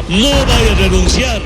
No vaya a renunciar.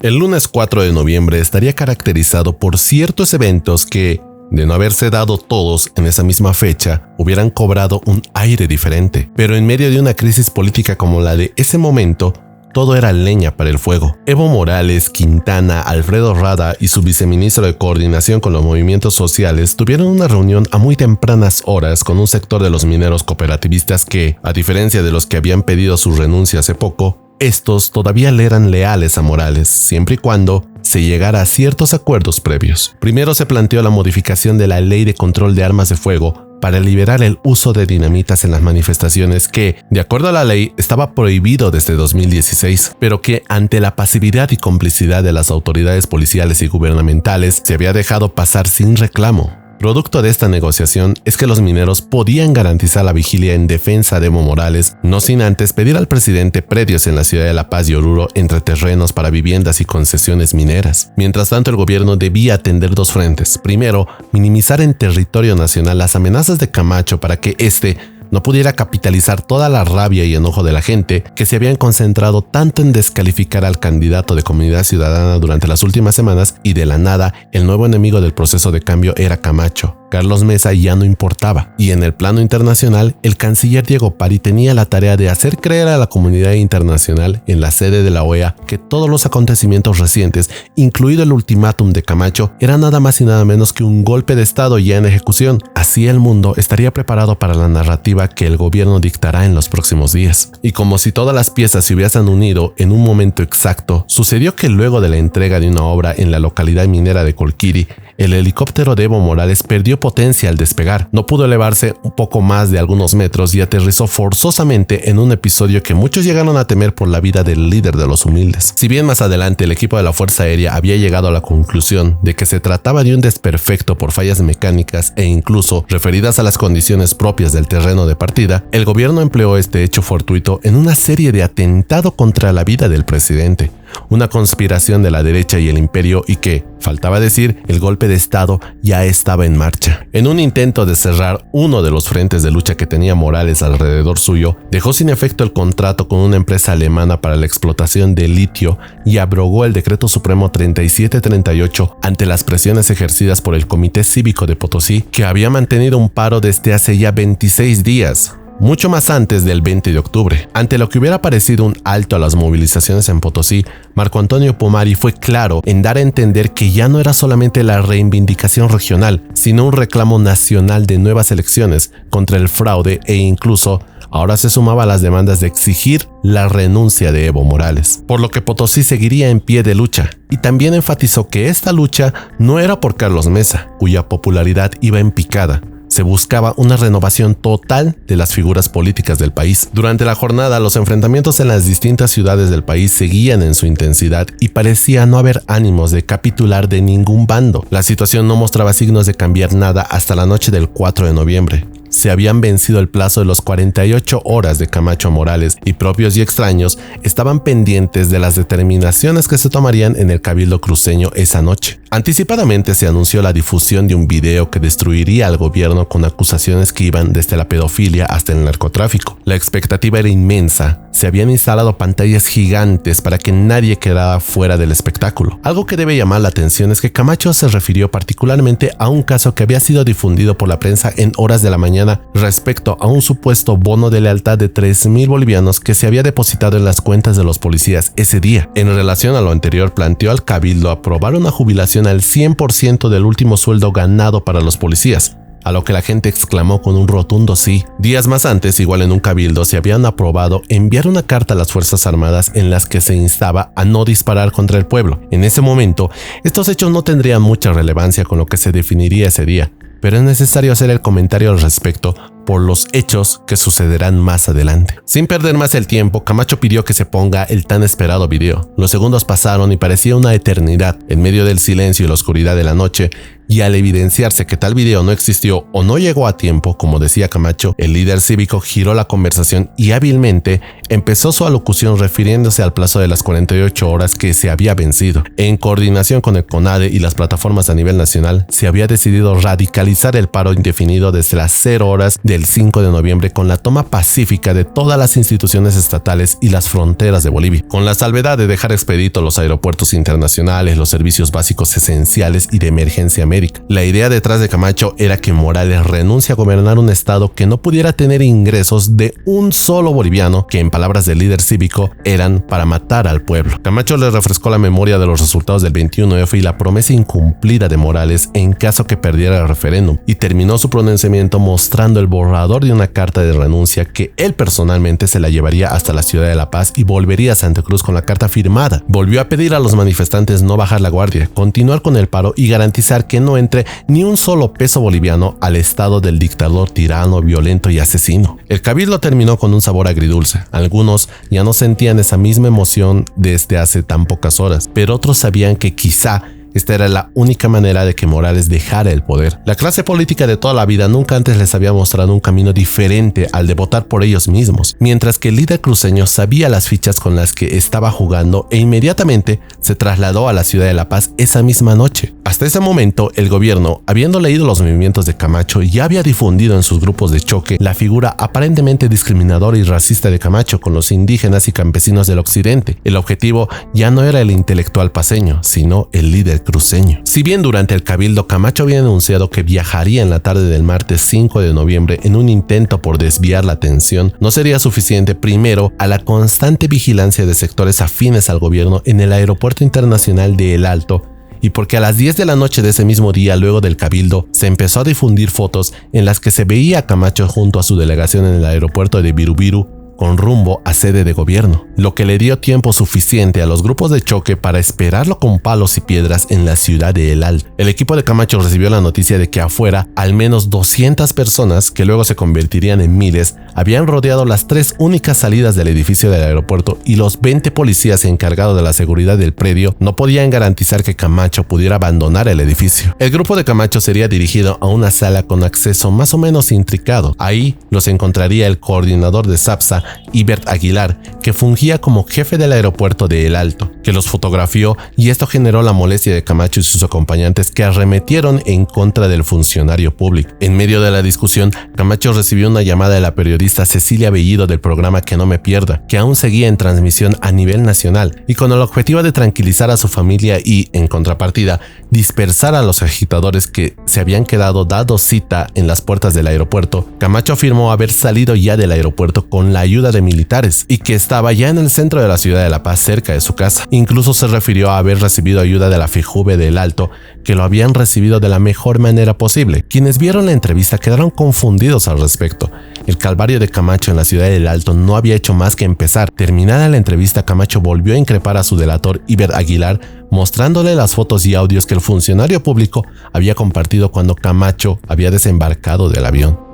El lunes 4 de noviembre estaría caracterizado por ciertos eventos que, de no haberse dado todos en esa misma fecha, hubieran cobrado un aire diferente. Pero en medio de una crisis política como la de ese momento, todo era leña para el fuego. Evo Morales, Quintana, Alfredo Rada y su viceministro de Coordinación con los Movimientos Sociales tuvieron una reunión a muy tempranas horas con un sector de los mineros cooperativistas que, a diferencia de los que habían pedido su renuncia hace poco, estos todavía le eran leales a Morales, siempre y cuando se llegara a ciertos acuerdos previos. Primero se planteó la modificación de la Ley de Control de Armas de Fuego para liberar el uso de dinamitas en las manifestaciones que, de acuerdo a la ley, estaba prohibido desde 2016, pero que ante la pasividad y complicidad de las autoridades policiales y gubernamentales se había dejado pasar sin reclamo. Producto de esta negociación es que los mineros podían garantizar la vigilia en defensa de Evo Morales, no sin antes pedir al presidente predios en la ciudad de La Paz y Oruro entre terrenos para viviendas y concesiones mineras. Mientras tanto, el gobierno debía atender dos frentes. Primero, minimizar en territorio nacional las amenazas de Camacho para que éste no pudiera capitalizar toda la rabia y enojo de la gente que se habían concentrado tanto en descalificar al candidato de Comunidad Ciudadana durante las últimas semanas, y de la nada el nuevo enemigo del proceso de cambio era Camacho. Carlos Mesa ya no importaba, y en el plano internacional, el canciller Diego Pari tenía la tarea de hacer creer a la comunidad internacional en la sede de la OEA que todos los acontecimientos recientes, incluido el ultimátum de Camacho, eran nada más y nada menos que un golpe de Estado ya en ejecución. Así el mundo estaría preparado para la narrativa que el gobierno dictará en los próximos días. Y como si todas las piezas se hubiesen unido en un momento exacto, sucedió que luego de la entrega de una obra en la localidad minera de Colquiri, el helicóptero de Evo Morales perdió potencia al despegar. No pudo elevarse un poco más de algunos metros y aterrizó forzosamente en un episodio que muchos llegaron a temer por la vida del líder de los humildes. Si bien más adelante el equipo de la Fuerza Aérea había llegado a la conclusión de que se trataba de un desperfecto por fallas mecánicas e incluso referidas a las condiciones propias del terreno de partida, el gobierno empleó este hecho fortuito en una serie de atentado contra la vida del presidente. Una conspiración de la derecha y el imperio, y que, faltaba decir, el golpe de Estado ya estaba en marcha. En un intento de cerrar uno de los frentes de lucha que tenía Morales alrededor suyo, dejó sin efecto el contrato con una empresa alemana para la explotación de litio y abrogó el Decreto Supremo 3738 ante las presiones ejercidas por el Comité Cívico de Potosí, que había mantenido un paro desde hace ya 26 días. Mucho más antes del 20 de octubre. Ante lo que hubiera parecido un alto a las movilizaciones en Potosí, Marco Antonio Pomari fue claro en dar a entender que ya no era solamente la reivindicación regional, sino un reclamo nacional de nuevas elecciones contra el fraude, e incluso ahora se sumaba a las demandas de exigir la renuncia de Evo Morales, por lo que Potosí seguiría en pie de lucha. Y también enfatizó que esta lucha no era por Carlos Mesa, cuya popularidad iba en picada. Se buscaba una renovación total de las figuras políticas del país. Durante la jornada, los enfrentamientos en las distintas ciudades del país seguían en su intensidad y parecía no haber ánimos de capitular de ningún bando. La situación no mostraba signos de cambiar nada hasta la noche del 4 de noviembre. Se habían vencido el plazo de los 48 horas de Camacho a Morales, y propios y extraños estaban pendientes de las determinaciones que se tomarían en el Cabildo cruceño esa noche. Anticipadamente se anunció la difusión de un video que destruiría al gobierno con acusaciones que iban desde la pedofilia hasta el narcotráfico. La expectativa era inmensa. Se habían instalado pantallas gigantes para que nadie quedara fuera del espectáculo. Algo que debe llamar la atención es que Camacho se refirió particularmente a un caso que había sido difundido por la prensa en horas de la mañana respecto a un supuesto bono de lealtad de 3,000 bolivianos que se había depositado en las cuentas de los policías ese día. En relación a lo anterior, planteó al Cabildo aprobar una jubilación al 100% del último sueldo ganado para los policías, a lo que la gente exclamó con un rotundo sí. Días más antes, igual en un cabildo, se habían aprobado enviar una carta a las Fuerzas Armadas en las que se instaba a no disparar contra el pueblo. En ese momento, estos hechos no tendrían mucha relevancia con lo que se definiría ese día, pero es necesario hacer el comentario al respecto por los hechos que sucederán más adelante. Sin perder más el tiempo, Camacho pidió que se ponga el tan esperado video. Los segundos pasaron y parecía una eternidad. En medio del silencio y la oscuridad de la noche, y al evidenciarse que tal video no existió o no llegó a tiempo, como decía Camacho, el líder cívico giró la conversación y hábilmente empezó su alocución refiriéndose al plazo de las 48 horas que se había vencido. En coordinación con el CONADE y las plataformas a nivel nacional, se había decidido radicalizar el paro indefinido desde las 0 horas del 5 de noviembre con la toma pacífica de todas las instituciones estatales y las fronteras de Bolivia, con la salvedad de dejar expeditos los aeropuertos internacionales, los servicios básicos esenciales y de emergencia médica. La idea detrás de Camacho era que Morales renuncie a gobernar un estado que no pudiera tener ingresos de un solo boliviano, que en palabras del líder cívico eran para matar al pueblo. Camacho le refrescó la memoria de los resultados del 21F y la promesa incumplida de Morales en caso que perdiera el referéndum, y terminó su pronunciamiento mostrando el borrador de una carta de renuncia que él personalmente se la llevaría hasta la ciudad de La Paz y volvería a Santa Cruz con la carta firmada. Volvió a pedir a los manifestantes no bajar la guardia, continuar con el paro y garantizar que no entre ni un solo peso boliviano al estado del dictador tirano, violento y asesino. El cabildo terminó con un sabor agridulce. Algunos ya no sentían esa misma emoción desde hace tan pocas horas, pero otros sabían que quizá esta era la única manera de que Morales dejara el poder. La clase política de toda la vida nunca antes les había mostrado un camino diferente al de votar por ellos mismos, mientras que el líder cruceño sabía las fichas con las que estaba jugando e inmediatamente se trasladó a la ciudad de La Paz esa misma noche. Hasta ese momento, el gobierno, habiendo leído los movimientos de Camacho, ya había difundido en sus grupos de choque la figura aparentemente discriminadora y racista de Camacho con los indígenas y campesinos del occidente. El objetivo ya no era el intelectual paceño, sino el líder cruceño. Si bien durante el cabildo Camacho había anunciado que viajaría en la tarde del martes 5 de noviembre en un intento por desviar la atención, no sería suficiente primero a la constante vigilancia de sectores afines al gobierno en el aeropuerto internacional de El Alto, y porque a las 10 de la noche de ese mismo día, luego del cabildo, se empezó a difundir fotos en las que se veía a Camacho junto a su delegación en el aeropuerto de Birubiru con rumbo a sede de gobierno, lo que le dio tiempo suficiente a los grupos de choque para esperarlo con palos y piedras en la ciudad de El Alto. El equipo de Camacho recibió la noticia de que afuera al menos 200 personas, que luego se convertirían en miles, habían rodeado las 3 únicas salidas del edificio del aeropuerto, y los 20 policías encargados de la seguridad del predio no podían garantizar que Camacho pudiera abandonar el edificio. El grupo de Camacho sería dirigido a una sala con acceso más o menos intrincado. Ahí los encontraría el coordinador de SAPSA, Ibert Aguilar, que fungía como jefe del aeropuerto de El Alto, que los fotografió, y esto generó la molestia de Camacho y sus acompañantes, que arremetieron en contra del funcionario público. En medio de la discusión, Camacho recibió una llamada de la periodista Cecilia Bellido del programa Que No Me Pierda, que aún seguía en transmisión a nivel nacional, y con el objetivo de tranquilizar a su familia y, en contrapartida, dispersar a los agitadores que se habían quedado dado cita en las puertas del aeropuerto, Camacho afirmó haber salido ya del aeropuerto con la ayuda de militares y que estaba ya en el centro de la ciudad de La Paz, cerca de su casa. Incluso se refirió a haber recibido ayuda de la FEJUVE de El Alto, que lo habían recibido de la mejor manera posible. Quienes vieron la entrevista quedaron confundidos al respecto. El calvario de Camacho en la ciudad de El Alto no había hecho más que empezar. Terminada la entrevista, Camacho volvió a increpar a su delator Ibert Aguilar, mostrándole las fotos y audios que el funcionario público había compartido cuando Camacho había desembarcado del avión.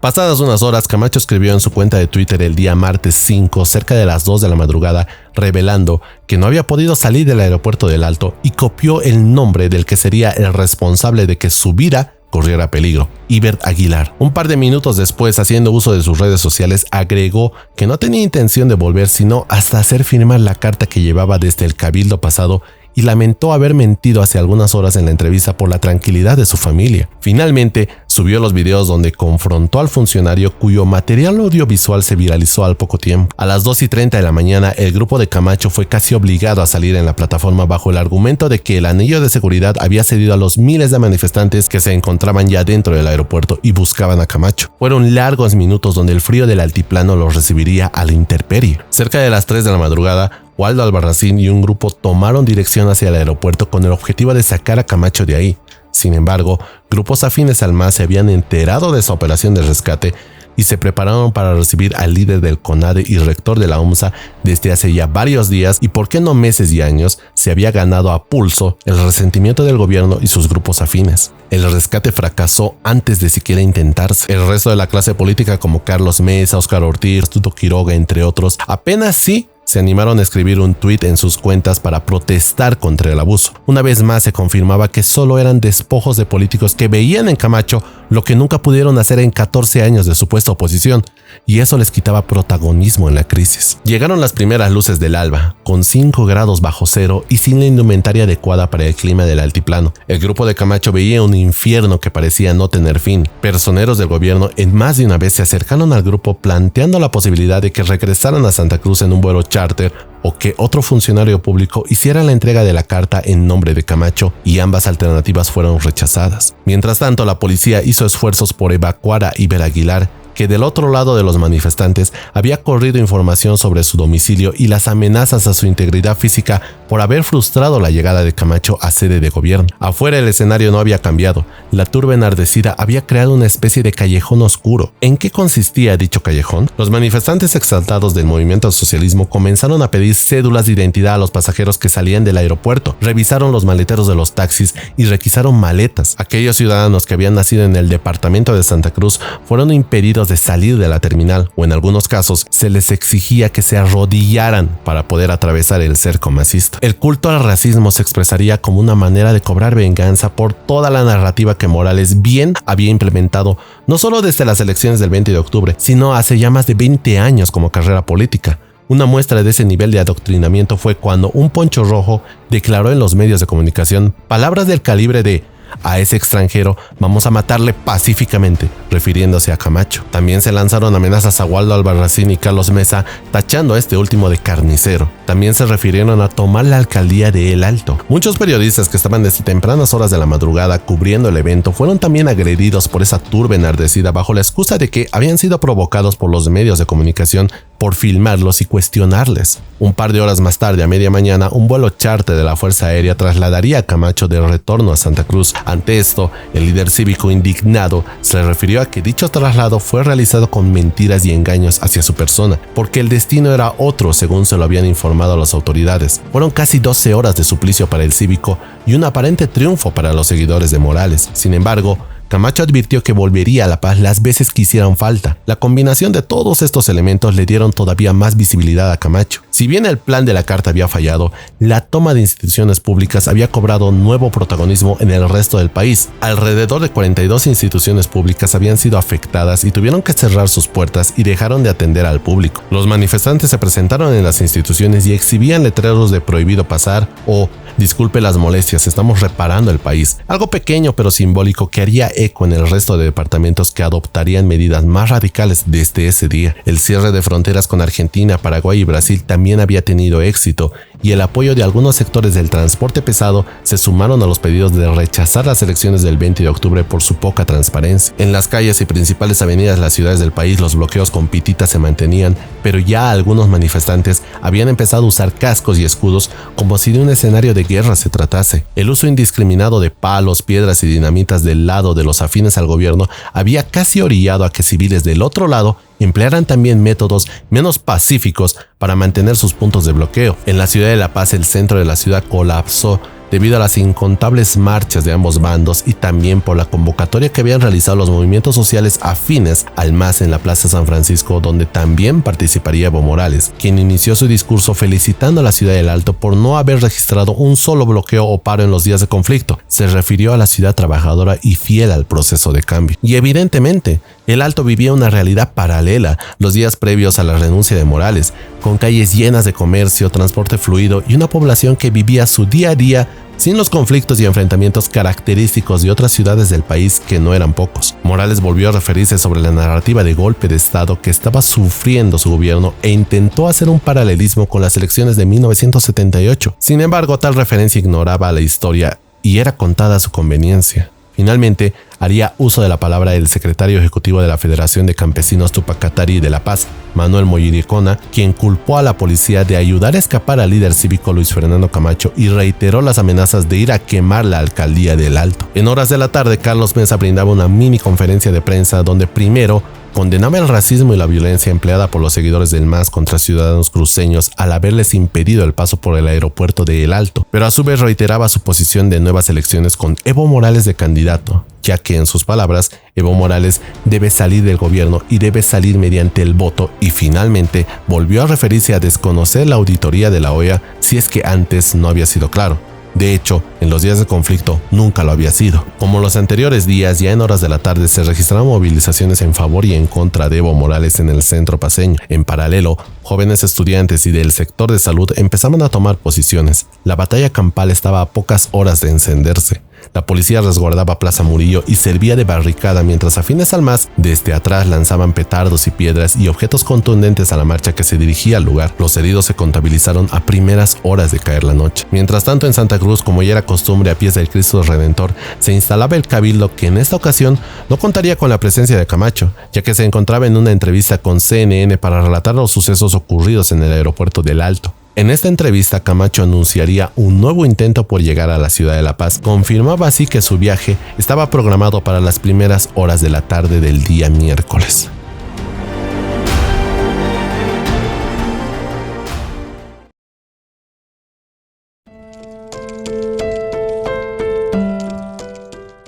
Pasadas unas horas, Camacho escribió en su cuenta de Twitter el día martes 5, cerca de las 2 de la madrugada, revelando que no había podido salir del aeropuerto del Alto, y copió el nombre del que sería el responsable de que su vida corriera peligro: Ibert Aguilar. Un par de minutos después, haciendo uso de sus redes sociales, agregó que no tenía intención de volver sino hasta hacer firmar la carta que llevaba desde el cabildo pasado, y lamentó haber mentido hace algunas horas en la entrevista por la tranquilidad de su familia. Finalmente, subió los videos donde confrontó al funcionario, cuyo material audiovisual se viralizó al poco tiempo. A las 2:30 de la mañana, el grupo de Camacho fue casi obligado a salir en la plataforma bajo el argumento de que el anillo de seguridad había cedido a los miles de manifestantes que se encontraban ya dentro del aeropuerto y buscaban a Camacho. Fueron largos minutos donde el frío del altiplano los recibiría a la intemperie. Cerca de las 3 de la madrugada, Waldo Albarracín y un grupo tomaron dirección hacia el aeropuerto con el objetivo de sacar a Camacho de ahí. Sin embargo, grupos afines al MAS se habían enterado de esa operación de rescate, y se prepararon para recibir al líder del CONADE y rector de la UMSA desde hace ya varios días y por qué no meses y años se había ganado a pulso el resentimiento del gobierno y sus grupos afines. El rescate fracasó antes de siquiera intentarse. El resto de la clase política como Carlos Mesa, Óscar Ortiz, Tuto Quiroga, entre otros, apenas sí se animaron a escribir un tuit en sus cuentas para protestar contra el abuso. Una vez más se confirmaba que solo eran despojos de políticos que veían en Camacho lo que nunca pudieron hacer en 14 años de supuesta oposición, y eso les quitaba protagonismo en la crisis. Llegaron las primeras luces del alba, con 5 grados bajo cero y sin la indumentaria adecuada para el clima del altiplano. El grupo de Camacho veía un infierno que parecía no tener fin. Personeros del gobierno en más de una vez se acercaron al grupo planteando la posibilidad de que regresaran a Santa Cruz en un vuelo charter o que otro funcionario público hiciera la entrega de la carta en nombre de Camacho, y ambas alternativas fueron rechazadas. Mientras tanto, la policía hizo esfuerzos por evacuar a Iber Aguilar, que del otro lado de los manifestantes había corrido información sobre su domicilio y las amenazas a su integridad física por haber frustrado la llegada de Camacho a sede de gobierno. Afuera el escenario no había cambiado. La turba enardecida había creado una especie de callejón oscuro. ¿En qué consistía dicho callejón? Los manifestantes exaltados del movimiento al socialismo comenzaron a pedir cédulas de identidad a los pasajeros que salían del aeropuerto, revisaron los maleteros de los taxis y requisaron maletas. Aquellos ciudadanos que habían nacido en el departamento de Santa Cruz fueron impedidos de salir de la terminal, o en algunos casos se les exigía que se arrodillaran para poder atravesar el cerco masista. El culto al racismo se expresaría como una manera de cobrar venganza por toda la narrativa que Morales bien había implementado, no solo desde las elecciones del 20 de octubre, sino hace ya más de 20 años como carrera política. Una muestra de ese nivel de adoctrinamiento fue cuando un poncho rojo declaró en los medios de comunicación palabras del calibre de "a ese extranjero vamos a matarle pacíficamente", refiriéndose a Camacho. También se lanzaron amenazas a Waldo Albarracín y Carlos Mesa, tachando a este último de carnicero. También se refirieron a tomar la alcaldía de El Alto. Muchos periodistas que estaban desde tempranas horas de la madrugada cubriendo el evento fueron también agredidos por esa turba enardecida bajo la excusa de que habían sido provocados por los medios de comunicación por filmarlos y cuestionarles. Un par de horas más tarde, a media mañana, un vuelo charter de la Fuerza Aérea trasladaría a Camacho de retorno a Santa Cruz. Ante esto, el líder cívico indignado se refirió a que dicho traslado fue realizado con mentiras y engaños hacia su persona, porque el destino era otro según se lo habían informado a las autoridades. Fueron casi 12 horas de suplicio para el cívico y un aparente triunfo para los seguidores de Morales. Sin embargo, Camacho advirtió que volvería a La Paz las veces que hicieran falta. La combinación de todos estos elementos le dieron todavía más visibilidad a Camacho. Si bien el plan de la carta había fallado, la toma de instituciones públicas había cobrado nuevo protagonismo en el resto del país. Alrededor de 42 instituciones públicas habían sido afectadas y tuvieron que cerrar sus puertas y dejaron de atender al público. Los manifestantes se presentaron en las instituciones y exhibían letreros de "prohibido pasar" o "disculpe las molestias, estamos reparando el país", algo pequeño pero simbólico que haría eco en el resto de departamentos que adoptarían medidas más radicales desde ese día. El cierre de fronteras con Argentina, Paraguay y Brasil también había tenido éxito, y el apoyo de algunos sectores del transporte pesado se sumaron a los pedidos de rechazar las elecciones del 20 de octubre por su poca transparencia. En las calles y principales avenidas de las ciudades del país los bloqueos con pititas se mantenían, pero ya algunos manifestantes habían empezado a usar cascos y escudos como si de un escenario de guerra se tratase. El uso indiscriminado de palos, piedras y dinamitas del lado de los afines al gobierno había casi orillado a que civiles del otro lado emplearan también métodos menos pacíficos para mantener sus puntos de bloqueo. En la ciudad de La Paz, el centro de la ciudad colapsó debido a las incontables marchas de ambos bandos y también por la convocatoria que habían realizado los movimientos sociales afines al MAS en la Plaza San Francisco, donde también participaría Evo Morales, quien inició su discurso felicitando a la ciudad del Alto por no haber registrado un solo bloqueo o paro en los días de conflicto. Se refirió a la ciudad trabajadora y fiel al proceso de cambio. Y evidentemente, el Alto vivía una realidad paralela los días previos a la renuncia de Morales, con calles llenas de comercio, transporte fluido y una población que vivía su día a día sin los conflictos y enfrentamientos característicos de otras ciudades del país que no eran pocos. Morales volvió a referirse sobre la narrativa de golpe de Estado que estaba sufriendo su gobierno e intentó hacer un paralelismo con las elecciones de 1978. Sin embargo, tal referencia ignoraba la historia y era contada a su conveniencia. Finalmente, haría uso de la palabra el secretario ejecutivo de la Federación de Campesinos Tupac Katari de La Paz, Manuel Moyiricona, quien culpó a la policía de ayudar a escapar al líder cívico Luis Fernando Camacho y reiteró las amenazas de ir a quemar la alcaldía del Alto. En horas de la tarde, Carlos Mesa brindaba una mini conferencia de prensa donde primero condenaba el racismo y la violencia empleada por los seguidores del MAS contra ciudadanos cruceños al haberles impedido el paso por el aeropuerto de El Alto, pero a su vez reiteraba su posición de nuevas elecciones con Evo Morales de candidato, ya que en sus palabras, Evo Morales debe salir del gobierno y debe salir mediante el voto, y finalmente volvió a referirse a desconocer la auditoría de la OEA si es que antes no había sido claro. De hecho, en los días de conflicto nunca lo había sido. Como los anteriores días, ya en horas de la tarde se registraron movilizaciones en favor y en contra de Evo Morales en el centro paceño. En paralelo, jóvenes estudiantes y del sector de salud empezaron a tomar posiciones. La batalla campal estaba a pocas horas de encenderse. La policía resguardaba Plaza Murillo y servía de barricada mientras afines al MAS desde atrás lanzaban petardos y piedras y objetos contundentes a la marcha que se dirigía al lugar. Los heridos se contabilizaron a primeras horas de caer la noche. Mientras tanto, en Santa Cruz, como ya era costumbre a pies del Cristo Redentor, se instalaba el cabildo, que en esta ocasión no contaría con la presencia de Camacho, ya que se encontraba en una entrevista con CNN para relatar los sucesos ocurridos en el aeropuerto del Alto. En esta entrevista, Camacho anunciaría un nuevo intento por llegar a la ciudad de La Paz. Confirmaba así que su viaje estaba programado para las primeras horas de la tarde del día miércoles.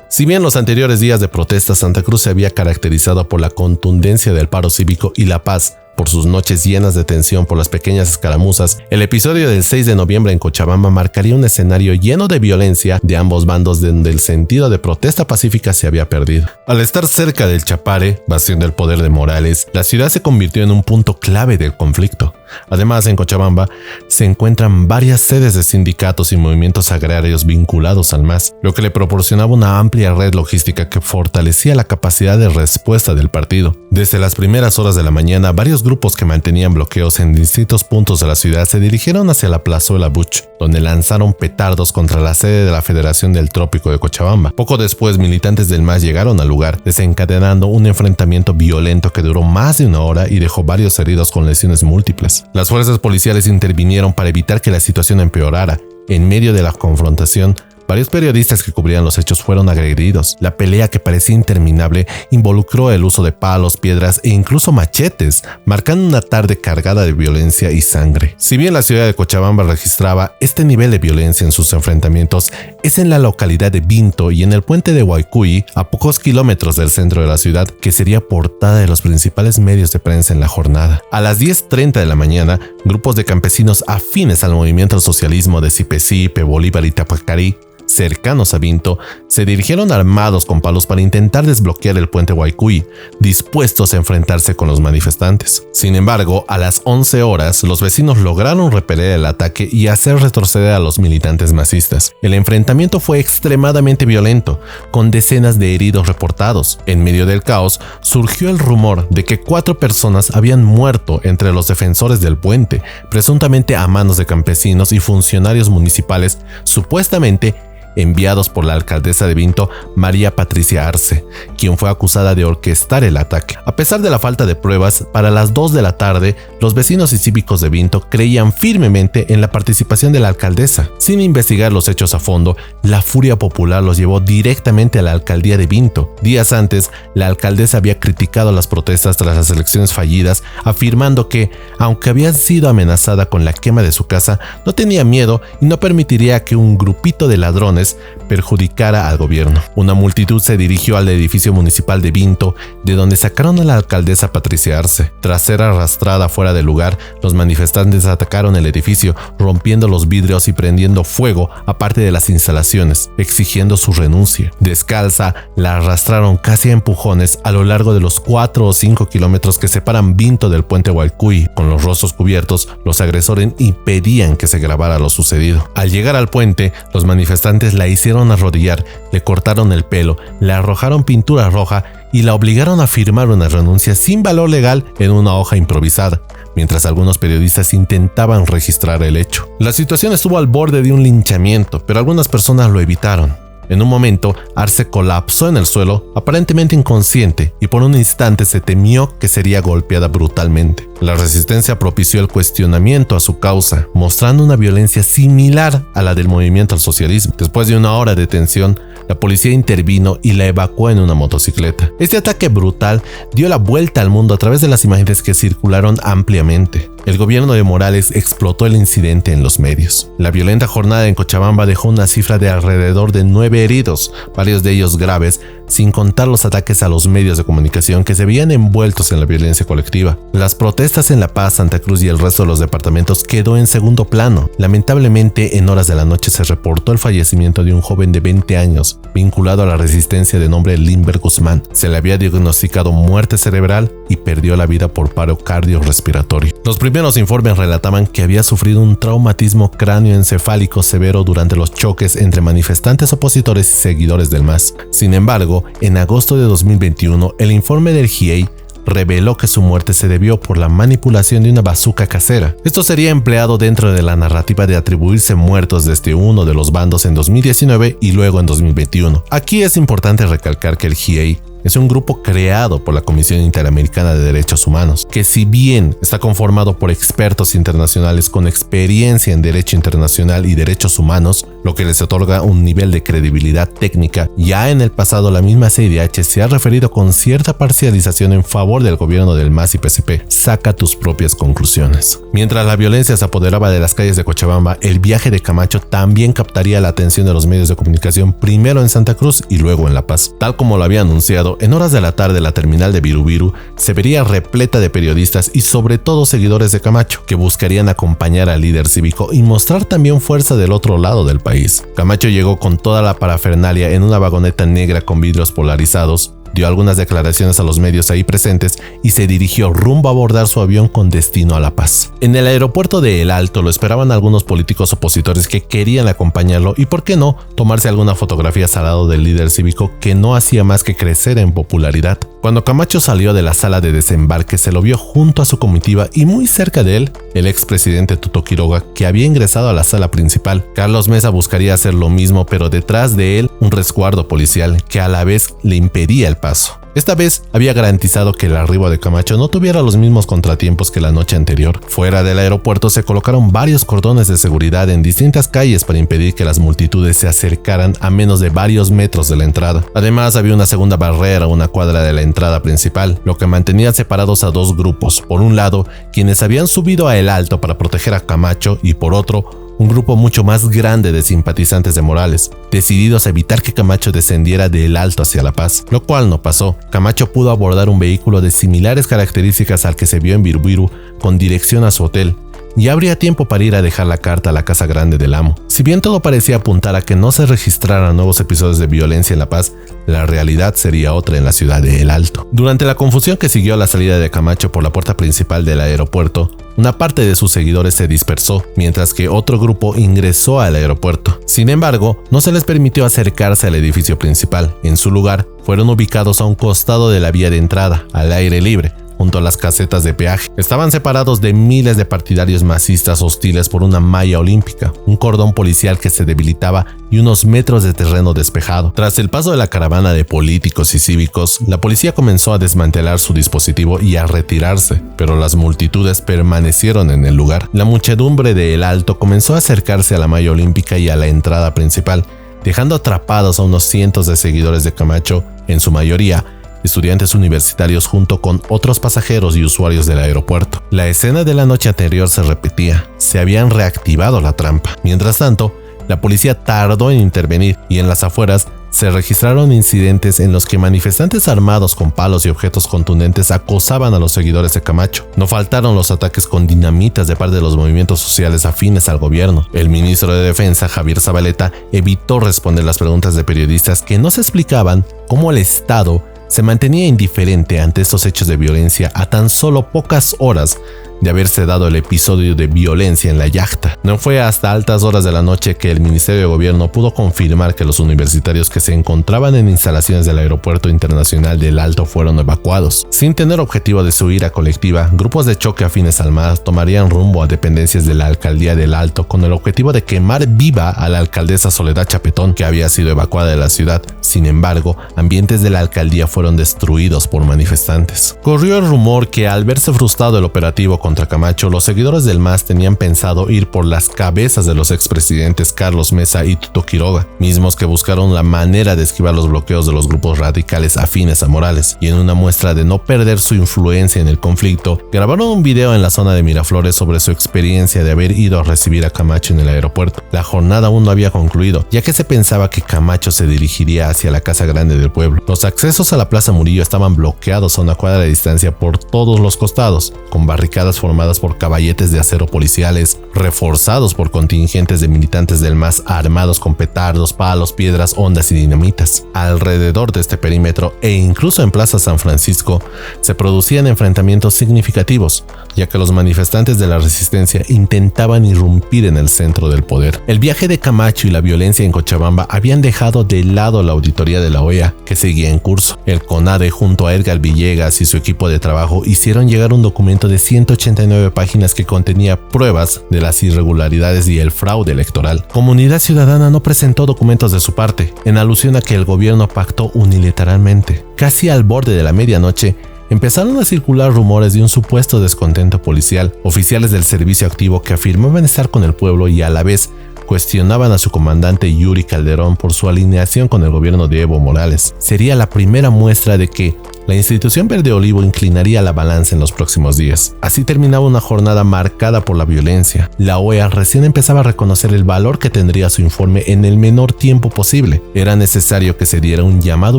Si bien los anteriores días de protesta Santa Cruz se había caracterizado por la contundencia del paro cívico y la paz, por sus noches llenas de tensión por las pequeñas escaramuzas, el episodio del 6 de noviembre en Cochabamba marcaría un escenario lleno de violencia de ambos bandos donde el sentido de protesta pacífica se había perdido. Al estar cerca del Chapare, bastión del poder de Morales, la ciudad se convirtió en un punto clave del conflicto. Además, en Cochabamba se encuentran varias sedes de sindicatos y movimientos agrarios vinculados al MAS, lo que le proporcionaba una amplia red logística que fortalecía la capacidad de respuesta del partido. Desde las primeras horas de la mañana, varios grupos que mantenían bloqueos en distintos puntos de la ciudad se dirigieron hacia la Plazuela Buch, donde lanzaron petardos contra la sede de la Federación del Trópico de Cochabamba. Poco después, militantes del MAS llegaron al lugar, desencadenando un enfrentamiento violento que duró más de una hora y dejó varios heridos con lesiones múltiples. Las fuerzas policiales intervinieron para evitar que la situación empeorara. En medio de la confrontación, varios periodistas que cubrían los hechos fueron agredidos. La pelea, que parecía interminable, involucró el uso de palos, piedras e incluso machetes, marcando una tarde cargada de violencia y sangre. Si bien la ciudad de Cochabamba registraba este nivel de violencia en sus enfrentamientos, es en la localidad de Vinto y en el puente de Guaycuy, a pocos kilómetros del centro de la ciudad, que sería portada de los principales medios de prensa en la jornada. A las 10:30 de la mañana, grupos de campesinos afines al movimiento al socialismo de Sipe, Bolívar y Tapacarí, cercanos a Vinto, se dirigieron armados con palos para intentar desbloquear el puente Guaycuy, dispuestos a enfrentarse con los manifestantes. Sin embargo, a las 11 horas, los vecinos lograron repeler el ataque y hacer retroceder a los militantes masistas. El enfrentamiento fue extremadamente violento, con decenas de heridos reportados. En medio del caos, surgió el rumor de que 4 personas habían muerto entre los defensores del puente, presuntamente a manos de campesinos y funcionarios municipales, supuestamente enviados por la alcaldesa de Vinto, María Patricia Arce, quien fue acusada de orquestar el ataque. A pesar de la falta de pruebas, para las 2 de la tarde, los vecinos y cívicos de Vinto creían firmemente en la participación de la alcaldesa. Sin investigar los hechos a fondo, la furia popular los llevó directamente a la alcaldía de Vinto. Días antes, la alcaldesa había criticado las protestas tras las elecciones fallidas, afirmando que, aunque había sido amenazada con la quema de su casa, no tenía miedo y no permitiría que un grupito de ladrones perjudicara al gobierno. Una multitud se dirigió al edificio municipal de Vinto, de donde sacaron a la alcaldesa Patricia Arce. Tras ser arrastrada fuera del lugar, los manifestantes atacaron el edificio, rompiendo los vidrios y prendiendo fuego a parte de las instalaciones, exigiendo su renuncia. Descalza, la arrastraron casi a empujones a lo largo de los 4 o 5 kilómetros que separan Vinto del puente Guaycuy. Con los rostros cubiertos, los agresores impedían que se grabara lo sucedido. Al llegar al puente, los manifestantes la hicieron arrodillar, le cortaron el pelo, le arrojaron pintura roja y la obligaron a firmar una renuncia sin valor legal en una hoja improvisada, mientras algunos periodistas intentaban registrar el hecho. La situación estuvo al borde de un linchamiento, pero algunas personas lo evitaron. En un momento, Arce colapsó en el suelo, aparentemente inconsciente, y por un instante se temió que sería golpeada brutalmente. La resistencia propició el cuestionamiento a su causa, mostrando una violencia similar a la del movimiento al socialismo. Después de una hora de tensión, la policía intervino y la evacuó en una motocicleta. Este ataque brutal dio la vuelta al mundo a través de las imágenes que circularon ampliamente. El gobierno de Morales explotó el incidente en los medios. La violenta jornada en Cochabamba dejó una cifra de alrededor de 9 heridos, varios de ellos graves, sin contar los ataques a los medios de comunicación que se veían envueltos en la violencia colectiva. Las protestas en La Paz, Santa Cruz y el resto de los departamentos quedó en segundo plano. Lamentablemente, en horas de la noche se reportó el fallecimiento de un joven de 20 años, vinculado a la resistencia de nombre Limber Guzmán. Se le había diagnosticado muerte cerebral y perdió la vida por paro cardiorrespiratorio. Los primeros informes relataban que había sufrido un traumatismo cráneoencefálico severo durante los choques entre manifestantes opositores y seguidores del MAS. Sin embargo, en agosto de 2021, el informe del GIEI reveló que su muerte se debió por la manipulación de una bazuca casera. Esto sería empleado dentro de la narrativa de atribuirse muertos desde uno de los bandos en 2019 y luego en 2021. Aquí es importante recalcar que el GIEI es un grupo creado por la Comisión Interamericana de Derechos Humanos, que si bien está conformado por expertos internacionales con experiencia en derecho internacional y derechos humanos, lo que les otorga un nivel de credibilidad técnica, ya en el pasado la misma CIDH se ha referido con cierta parcialización en favor del gobierno del MAS y PCP. Saca tus propias conclusiones. Mientras la violencia se apoderaba de las calles de Cochabamba, el viaje de Camacho también captaría la atención de los medios de comunicación, primero en Santa Cruz y luego en La Paz. Tal como lo había anunciado, en horas de la tarde la terminal de Birubiru se vería repleta de periodistas y sobre todo seguidores de Camacho, que buscarían acompañar al líder cívico y mostrar también fuerza del otro lado del país. Camacho llegó con toda la parafernalia en una vagoneta negra con vidrios polarizados, dio algunas declaraciones a los medios ahí presentes y se dirigió rumbo a abordar su avión con destino a La Paz. En el aeropuerto de El Alto lo esperaban algunos políticos opositores que querían acompañarlo y, por qué no, tomarse alguna fotografía al lado del líder cívico que no hacía más que crecer en popularidad. Cuando Camacho salió de la sala de desembarque se lo vio junto a su comitiva y muy cerca de él, el expresidente Tuto Quiroga, que había ingresado a la sala principal. Carlos Mesa buscaría hacer lo mismo, pero detrás de él un resguardo policial que a la vez le impedía el paso. Esta vez había garantizado que el arribo de Camacho no tuviera los mismos contratiempos que la noche anterior. Fuera del aeropuerto se colocaron varios cordones de seguridad en distintas calles para impedir que las multitudes se acercaran a menos de varios metros de la entrada. Además, había una segunda barrera a una cuadra de la entrada principal, lo que mantenía separados a dos grupos. Por un lado, quienes habían subido a El Alto para proteger a Camacho y por otro, un grupo mucho más grande de simpatizantes de Morales, decididos a evitar que Camacho descendiera de El Alto hacia La Paz, lo cual no pasó. Camacho pudo abordar un vehículo de similares características al que se vio en Birubiru con dirección a su hotel. Ya habría tiempo para ir a dejar la carta a la casa grande del amo. Si bien todo parecía apuntar a que no se registraran nuevos episodios de violencia en La Paz, la realidad sería otra en la ciudad de El Alto. Durante la confusión que siguió a la salida de Camacho por la puerta principal del aeropuerto, una parte de sus seguidores se dispersó, mientras que otro grupo ingresó al aeropuerto. Sin embargo, no se les permitió acercarse al edificio principal. En su lugar, fueron ubicados a un costado de la vía de entrada, al aire libre, junto a las casetas de peaje. Estaban separados de miles de partidarios masistas hostiles por una malla olímpica, un cordón policial que se debilitaba y unos metros de terreno despejado. Tras el paso de la caravana de políticos y cívicos, la policía comenzó a desmantelar su dispositivo y a retirarse, pero las multitudes permanecieron en el lugar. La muchedumbre de El Alto comenzó a acercarse a la malla olímpica y a la entrada principal, dejando atrapados a unos cientos de seguidores de Camacho, en su mayoría estudiantes universitarios junto con otros pasajeros y usuarios del aeropuerto. La escena de la noche anterior se repetía, se habían reactivado la trampa. Mientras tanto, la policía tardó en intervenir y en las afueras se registraron incidentes en los que manifestantes armados con palos y objetos contundentes acosaban a los seguidores de Camacho. No faltaron los ataques con dinamitas de parte de los movimientos sociales afines al gobierno. El ministro de Defensa, Javier Zabaleta, evitó responder las preguntas de periodistas que no se explicaban cómo el Estado se mantenía indiferente ante estos hechos de violencia a tan solo pocas horas de haberse dado el episodio de violencia en la yacta. No fue hasta altas horas de la noche que el Ministerio de Gobierno pudo confirmar que los universitarios que se encontraban en instalaciones del Aeropuerto Internacional del Alto fueron evacuados. Sin tener objetivo de su ira colectiva, grupos de choque afines al MAS tomarían rumbo a dependencias de la Alcaldía del Alto con el objetivo de quemar viva a la alcaldesa Soledad Chapetón, que había sido evacuada de la ciudad. Sin embargo, ambientes de la alcaldía fueron destruidos por manifestantes. Corrió el rumor que al verse frustrado el operativo contra Camacho, los seguidores del MAS tenían pensado ir por las cabezas de los expresidentes Carlos Mesa y Tuto Quiroga, mismos que buscaron la manera de esquivar los bloqueos de los grupos radicales afines a Morales, y en una muestra de no perder su influencia en el conflicto, grabaron un video en la zona de Miraflores sobre su experiencia de haber ido a recibir a Camacho en el aeropuerto. La jornada aún no había concluido, ya que se pensaba que Camacho se dirigiría hacia la Casa Grande del pueblo. Los accesos a la Plaza Murillo estaban bloqueados a una cuadra de distancia por todos los costados, con barricadas formadas por caballetes de acero policiales, reforzados por contingentes de militantes del MAS armados con petardos, palos, piedras, ondas y dinamitas. Alrededor de este perímetro e incluso en Plaza San Francisco se producían enfrentamientos significativos, ya que los manifestantes de la resistencia intentaban irrumpir en el centro del poder. El viaje de Camacho y la violencia en Cochabamba habían dejado de lado la auditoría de la OEA, que seguía en curso. El CONADE junto a Edgar Villegas y su equipo de trabajo hicieron llegar un documento de 189 páginas que contenía pruebas de las irregularidades y el fraude electoral. Comunidad Ciudadana no presentó documentos de su parte, en alusión a que el gobierno pactó unilateralmente. Casi al borde de la medianoche, empezaron a circular rumores de un supuesto descontento policial. Oficiales del servicio activo que afirmaban estar con el pueblo y a la vez cuestionaban a su comandante Yuri Calderón por su alineación con el gobierno de Evo Morales. Sería la primera muestra de que la institución Verde Olivo inclinaría la balanza en los próximos días. Así terminaba una jornada marcada por la violencia. La OEA recién empezaba a reconocer el valor que tendría su informe en el menor tiempo posible. Era necesario que se diera un llamado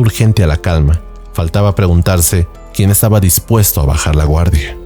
urgente a la calma. Faltaba preguntarse quién estaba dispuesto a bajar la guardia.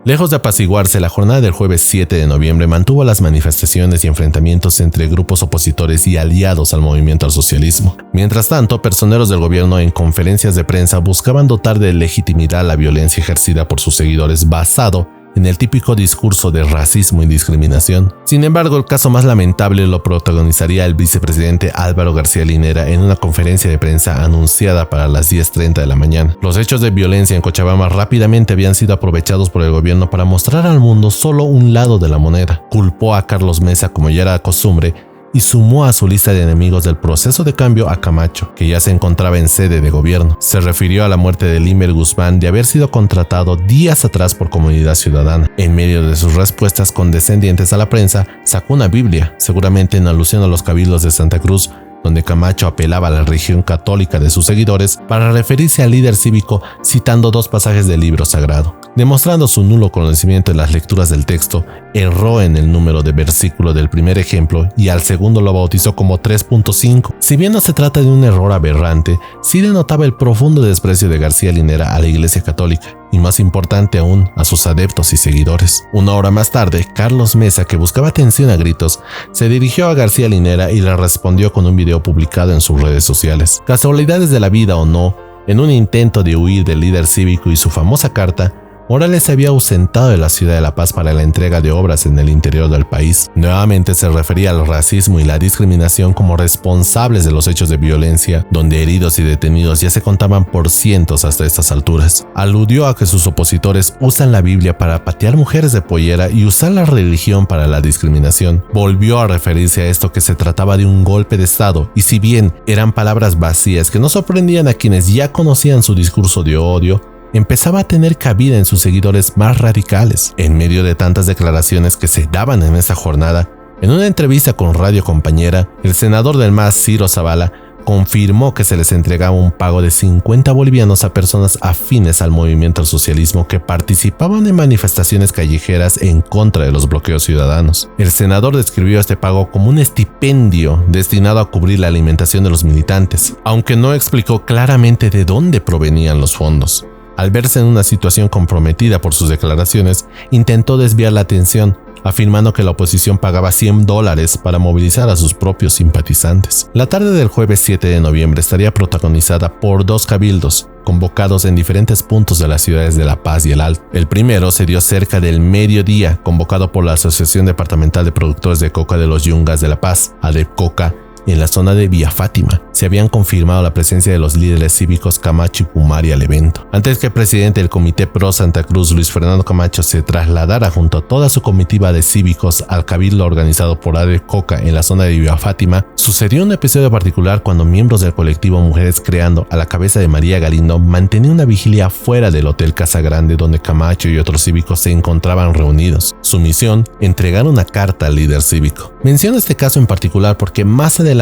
Lejos de apaciguarse, la jornada del jueves 7 de noviembre mantuvo las manifestaciones y enfrentamientos entre grupos opositores y aliados al movimiento al socialismo. Mientras tanto, personeros del gobierno en conferencias de prensa buscaban dotar de legitimidad la violencia ejercida por sus seguidores basado en el típico discurso de racismo y discriminación. Sin embargo, el caso más lamentable lo protagonizaría el vicepresidente Álvaro García Linera en una conferencia de prensa anunciada para las 10:30 de la mañana. Los hechos de violencia en Cochabamba rápidamente habían sido aprovechados por el gobierno para mostrar al mundo solo un lado de la moneda. Culpó a Carlos Mesa, como ya era costumbre, y sumó a su lista de enemigos del proceso de cambio a Camacho, que ya se encontraba en sede de gobierno. Se refirió a la muerte de Limer Guzmán de haber sido contratado días atrás por Comunidad Ciudadana. En medio de sus respuestas condescendientes a la prensa, sacó una Biblia, seguramente en alusión a los cabildos de Santa Cruz, donde Camacho apelaba a la religión católica de sus seguidores para referirse al líder cívico citando 2 pasajes del libro sagrado. Demostrando su nulo conocimiento en las lecturas del texto, erró en el número de versículo del primer ejemplo y al segundo lo bautizó como 3.5. Si bien no se trata de un error aberrante, sí denotaba el profundo desprecio de García Linera a la Iglesia Católica, y más importante aún, a sus adeptos y seguidores. Una hora más tarde, Carlos Mesa, que buscaba atención a gritos, se dirigió a García Linera y le respondió con un video publicado en sus redes sociales. Casualidades de la vida o no, en un intento de huir del líder cívico y su famosa carta, Morales se había ausentado de la ciudad de La Paz para la entrega de obras en el interior del país. Nuevamente se refería al racismo y la discriminación como responsables de los hechos de violencia, donde heridos y detenidos ya se contaban por cientos hasta estas alturas. Aludió a que sus opositores usan la Biblia para patear mujeres de pollera y usar la religión para la discriminación. Volvió a referirse a esto que se trataba de un golpe de Estado, y si bien eran palabras vacías que no sorprendían a quienes ya conocían su discurso de odio, empezaba a tener cabida en sus seguidores más radicales. En medio de tantas declaraciones que se daban en esa jornada, en una entrevista con Radio Compañera, el senador del MAS, Ciro Zavala, confirmó que se les entregaba un pago de 50 bolivianos a personas afines al movimiento al socialismo que participaban en manifestaciones callejeras en contra de los bloqueos ciudadanos. El senador describió este pago como un estipendio destinado a cubrir la alimentación de los militantes, aunque no explicó claramente de dónde provenían los fondos. Al verse en una situación comprometida por sus declaraciones, intentó desviar la atención, afirmando que la oposición pagaba $100 para movilizar a sus propios simpatizantes. La tarde del jueves 7 de noviembre estaría protagonizada por 2 cabildos, convocados en diferentes puntos de las ciudades de La Paz y El Alto. El primero se dio cerca del mediodía, convocado por la Asociación Departamental de Productores de Coca de los Yungas de La Paz, ADEPCOCA, en la zona de Villa Fátima. Se habían confirmado la presencia de los líderes cívicos Camacho y Pumari al evento. Antes que el presidente del Comité Pro Santa Cruz, Luis Fernando Camacho, se trasladara junto a toda su comitiva de cívicos al cabildo organizado por ADEPCOCA en la zona de Villa Fátima, sucedió un episodio particular cuando miembros del colectivo Mujeres Creando, a la cabeza de María Galindo, mantenían una vigilia fuera del Hotel Casa Grande donde Camacho y otros cívicos se encontraban reunidos. Su misión, entregar una carta al líder cívico. Menciono este caso en particular porque más adelante,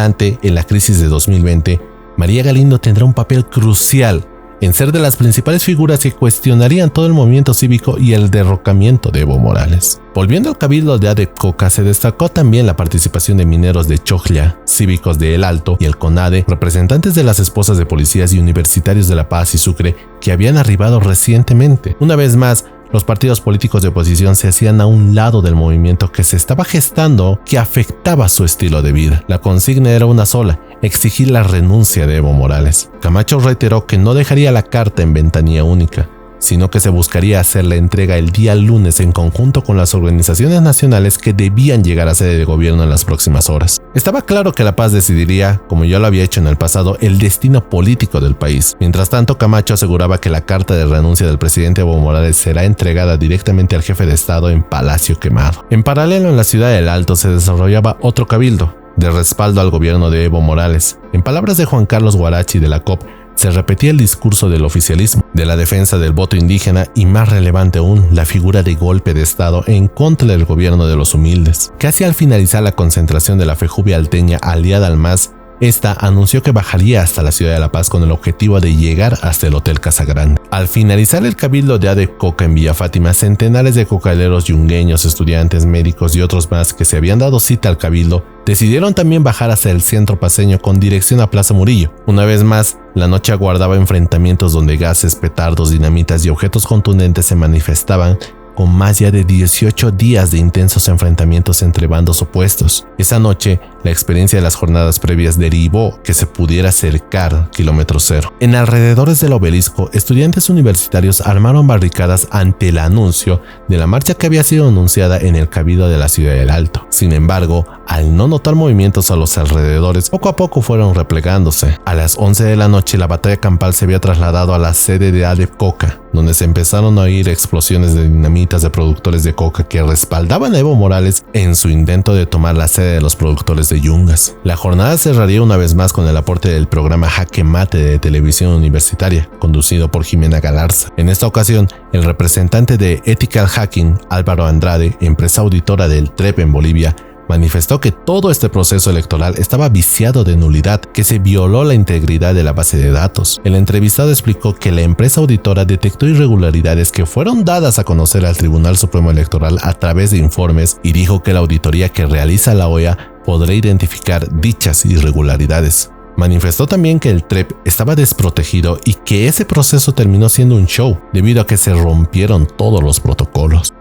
en la crisis de 2020, María Galindo tendrá un papel crucial en ser de las principales figuras que cuestionarían todo el movimiento cívico y el derrocamiento de Evo Morales. Volviendo al cabildo de ADEPCOCA, se destacó también la participación de mineros de Choclla, cívicos de El Alto y el CONADE, representantes de las esposas de policías y universitarios de La Paz y Sucre que habían arribado recientemente. Una vez más, los partidos políticos de oposición se hacían a un lado del movimiento que se estaba gestando que afectaba su estilo de vida. La consigna era una sola: exigir la renuncia de Evo Morales. Camacho reiteró que no dejaría la carta en ventanilla única, sino que se buscaría hacer la entrega el día lunes en conjunto con las organizaciones nacionales que debían llegar a sede de gobierno en las próximas horas. Estaba claro que La Paz decidiría, como ya lo había hecho en el pasado, el destino político del país. Mientras tanto, Camacho aseguraba que la carta de renuncia del presidente Evo Morales será entregada directamente al jefe de Estado en Palacio Quemado. En paralelo, en la ciudad del Alto se desarrollaba otro cabildo de respaldo al gobierno de Evo Morales. En palabras de Juan Carlos Guarachi de la COP, se repetía el discurso del oficialismo, de la defensa del voto indígena y, más relevante aún, la figura de golpe de Estado en contra del gobierno de los humildes. Casi al finalizar la concentración de la Fejuvia alteña aliada al MAS, esta anunció que bajaría hasta la ciudad de La Paz con el objetivo de llegar hasta el Hotel Casa Grande. Al finalizar el cabildo de ADEPCOCA en Villa Fátima, centenares de cocaleros yungueños, estudiantes, médicos y otros más que se habían dado cita al cabildo decidieron también bajar hacia el centro paceño con dirección a Plaza Murillo. Una vez más, la noche aguardaba enfrentamientos donde gases, petardos, dinamitas y objetos contundentes se manifestaban, con más ya de 18 días de intensos enfrentamientos entre bandos opuestos. Esa noche, la experiencia de las jornadas previas derivó que se pudiera acercar kilómetro cero. En alrededores del obelisco, estudiantes universitarios armaron barricadas ante el anuncio de la marcha que había sido anunciada en el cabildo de la ciudad del Alto. Sin embargo, al no notar movimientos a los alrededores, poco a poco fueron replegándose. A las 11 de la noche, la batalla campal se había trasladado a la sede de ADEPCOCA, donde se empezaron a oír explosiones de dinamitas de productores de coca que respaldaban a Evo Morales en su intento de tomar la sede de los productores de yungas. La jornada cerraría una vez más con el aporte del programa Jaque Mate de televisión universitaria, conducido por Jimena Galarza. En esta ocasión, el representante de Ethical Hacking, Álvaro Andrade, empresa auditora del TREP en Bolivia, manifestó que todo este proceso electoral estaba viciado de nulidad, que se violó la integridad de la base de datos. El entrevistado explicó que la empresa auditora detectó irregularidades que fueron dadas a conocer al Tribunal Supremo Electoral a través de informes y dijo que la auditoría que realiza la OEA podrá identificar dichas irregularidades. Manifestó también que el TREP estaba desprotegido y que ese proceso terminó siendo un show debido a que se rompieron todos los protocolos.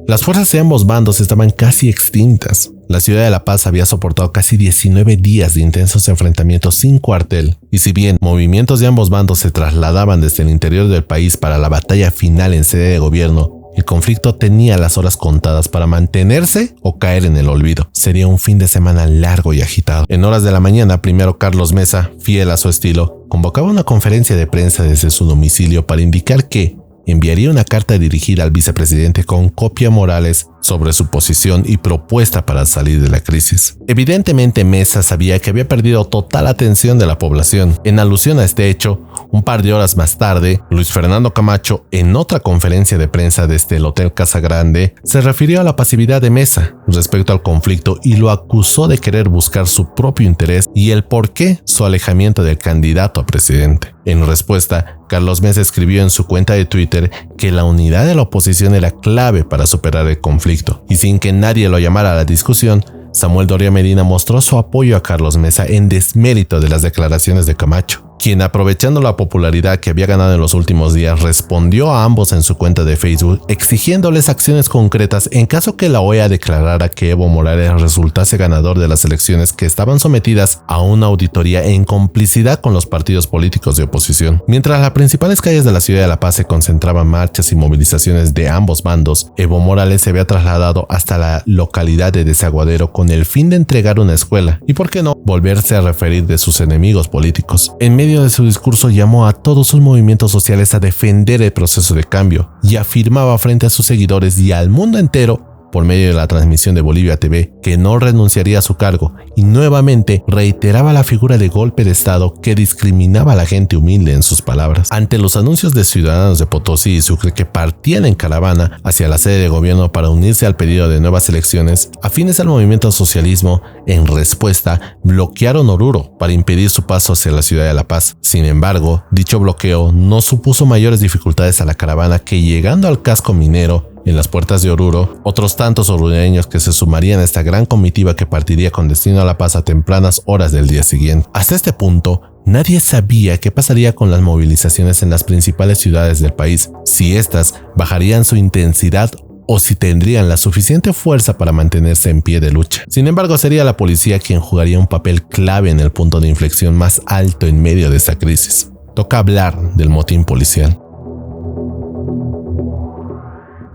Las fuerzas de ambos bandos estaban casi extintas. La ciudad de La Paz había soportado casi 19 días de intensos enfrentamientos sin cuartel, y si bien movimientos de ambos bandos se trasladaban desde el interior del país para la batalla final en sede de gobierno, el conflicto tenía las horas contadas para mantenerse o caer en el olvido. Sería un fin de semana largo y agitado. En horas de la mañana, primero Carlos Mesa, fiel a su estilo, convocaba una conferencia de prensa desde su domicilio para indicar que enviaría una carta dirigida al vicepresidente con copia a Morales sobre su posición y propuesta para salir de la crisis. Evidentemente, Mesa sabía que había perdido total atención de la población. En alusión a este hecho, un par de horas más tarde, Luis Fernando Camacho, en otra conferencia de prensa desde el Hotel Casa Grande, se refirió a la pasividad de Mesa respecto al conflicto y lo acusó de querer buscar su propio interés y el porqué su alejamiento del candidato a presidente. En respuesta, Carlos Mesa escribió en su cuenta de Twitter que la unidad de la oposición era clave para superar el conflicto, y sin que nadie lo llamara a la discusión, Samuel Doria Medina mostró su apoyo a Carlos Mesa en desmérito de las declaraciones de Camacho, quien, aprovechando la popularidad que había ganado en los últimos días, respondió a ambos en su cuenta de Facebook exigiéndoles acciones concretas en caso que la OEA declarara que Evo Morales resultase ganador de las elecciones que estaban sometidas a una auditoría en complicidad con los partidos políticos de oposición. Mientras las principales calles de la ciudad de La Paz se concentraban marchas y movilizaciones de ambos bandos, Evo Morales se había trasladado hasta la localidad de Desaguadero con el fin de entregar una escuela y, por qué no, volverse a referir de sus enemigos políticos. En medio de su discurso llamó a todos sus movimientos sociales a defender el proceso de cambio y afirmaba frente a sus seguidores y al mundo entero, por medio de la transmisión de Bolivia TV, que no renunciaría a su cargo, y nuevamente reiteraba la figura de golpe de Estado que discriminaba a la gente humilde en sus palabras. Ante los anuncios de ciudadanos de Potosí y Sucre que partían en caravana hacia la sede de gobierno para unirse al pedido de nuevas elecciones, afines al movimiento socialismo, en respuesta, bloquearon Oruro para impedir su paso hacia la ciudad de La Paz. Sin embargo, dicho bloqueo no supuso mayores dificultades a la caravana que, llegando al casco minero, en las puertas de Oruro, otros tantos orureños que se sumarían a esta gran comitiva que partiría con destino a La Paz a tempranas horas del día siguiente. Hasta este punto, nadie sabía qué pasaría con las movilizaciones en las principales ciudades del país, si éstas bajarían su intensidad o si tendrían la suficiente fuerza para mantenerse en pie de lucha. Sin embargo, sería la policía quien jugaría un papel clave en el punto de inflexión más alto en medio de esta crisis. Toca hablar del motín policial.